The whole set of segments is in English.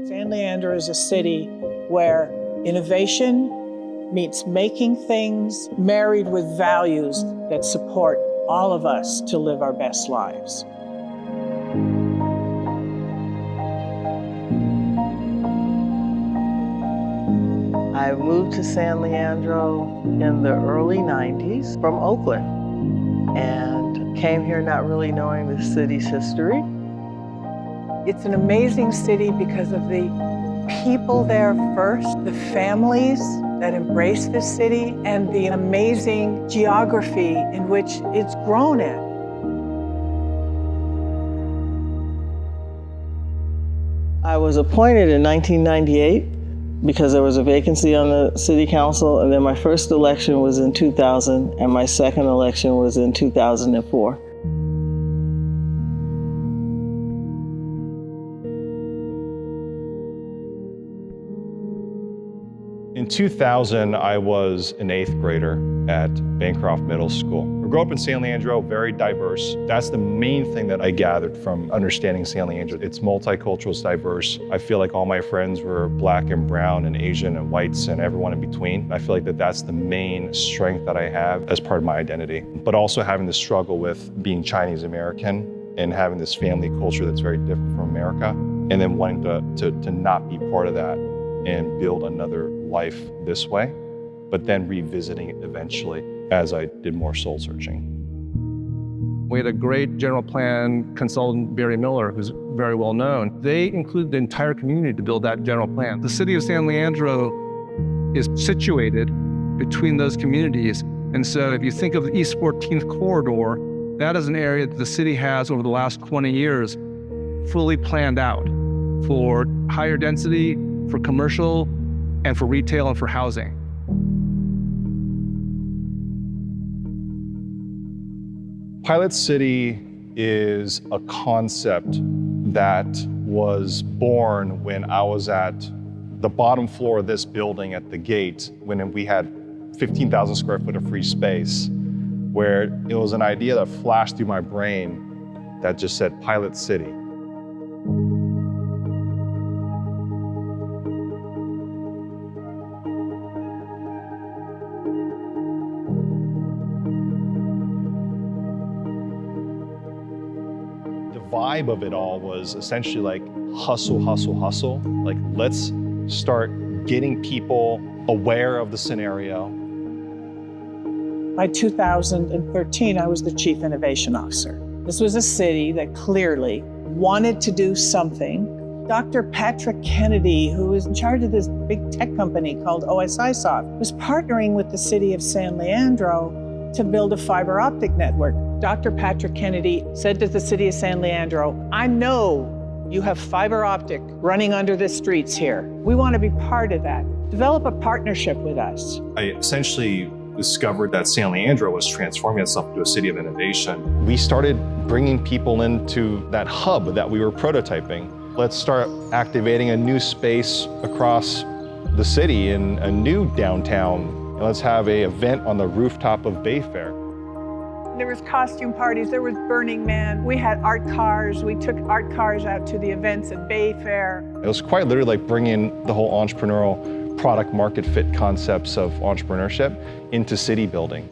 San Leandro is a city where innovation meets making things, married with values that support all of us to live our best lives. I moved to San Leandro in the early 90s from Oakland and came here not really knowing the city's history. It's an amazing city because of the people there first, the families that embrace this city, and the amazing geography in which it's grown in. I was appointed in 1998 because there was a vacancy on the city council, and then my first election was in 2000, and my second election was in 2004. In 2000, I was an 8th grader at Bancroft Middle School. I grew up in San Leandro, very diverse. That's the main thing that I gathered from understanding San Leandro. It's multicultural, it's diverse. I feel like all my friends were Black and brown and Asian and whites and everyone in between. I feel like that's the main strength that I have as part of my identity. But also having the struggle with being Chinese American and having this family culture that's very different from America, and then wanting to not be part of that and build another life this way, but then revisiting it eventually as I did more soul searching. We had a great general plan consultant, Barry Miller, who's very well known. They included the entire community to build that general plan. The city of San Leandro is situated between those communities. And so if you think of the East 14th corridor, that is an area that the city has over the last 20 years fully planned out for higher density, for commercial, and for retail and for housing. Pilot City is a concept that was born when I was at the bottom floor of this building at the gate, when we had 15,000 square foot of free space, where it was an idea that flashed through my brain that just said Pilot City. Vibe of it all was essentially like hustle, hustle, hustle. Like, let's start getting people aware of the scenario. By 2013, I was the Chief Innovation Officer. This was a city that clearly wanted to do something. Dr. Patrick Kennedy, who was in charge of this big tech company called OSIsoft, was partnering with the city of San Leandro to build a fiber optic network. Dr. Patrick Kennedy said to the city of San Leandro, I know you have fiber optic running under the streets here. We want to be part of that. Develop a partnership with us. I essentially discovered that San Leandro was transforming itself into a city of innovation. We started bringing people into that hub that we were prototyping. Let's start activating a new space across the city in a new downtown. And let's have an event on the rooftop of Bayfair. There was costume parties, there was Burning Man. We had art cars. We took art cars out to the events at Bayfair. It was quite literally like bringing the whole entrepreneurial product market fit concepts of entrepreneurship into city building.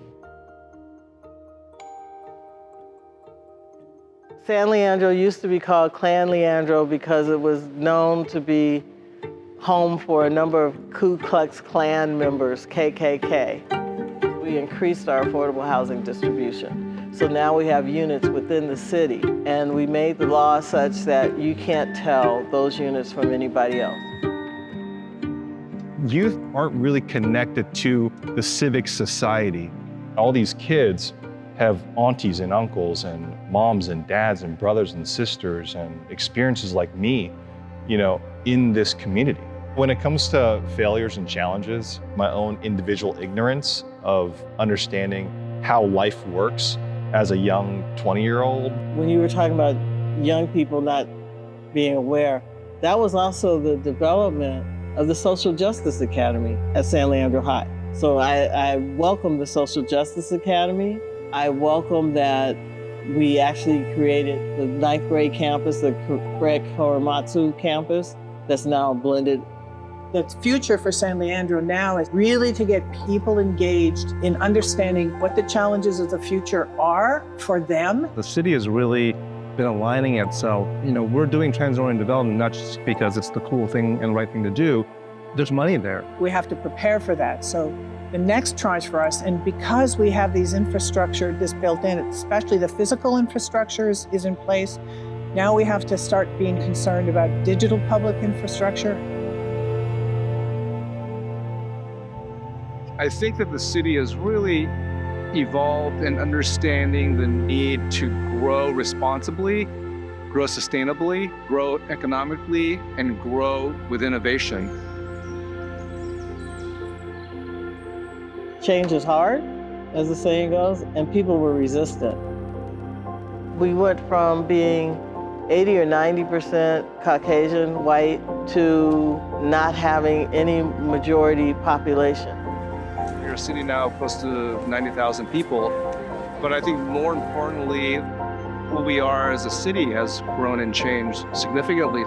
San Leandro used to be called Clan Leandro because it was known to be home for a number of Ku Klux Klan members, KKK. We increased our affordable housing distribution. So now we have units within the city, and we made the law such that you can't tell those units from anybody else. Youth aren't really connected to the civic society. All these kids have aunties and uncles and moms and dads and brothers and sisters and experiences like me, in this community. When it comes to failures and challenges, my own individual ignorance of understanding how life works as a young 20-year-old. When you were talking about young people not being aware, that was also the development of the Social Justice Academy at San Leandro High. So I welcome the Social Justice Academy. I welcome that we actually created the 9th grade campus, the Craig Korematsu campus. that's now blended. The future for San Leandro now is really to get people engaged in understanding what the challenges of the future are for them. The city has really been aligning itself. We're doing trans-oriented development not just because it's the cool thing and the right thing to do. There's money there. We have to prepare for that. So the next tranche for us, and because we have these infrastructure this built in, especially the physical infrastructure is in place, now we have to start being concerned about digital public infrastructure. I think that the city has really evolved in understanding the need to grow responsibly, grow sustainably, grow economically, and grow with innovation. Change is hard, as the saying goes, and people were resistant. We went from being 80 or 90% Caucasian, white, to not having any majority population. We're a city now close to 90,000 people, but I think more importantly, who we are as a city has grown and changed significantly.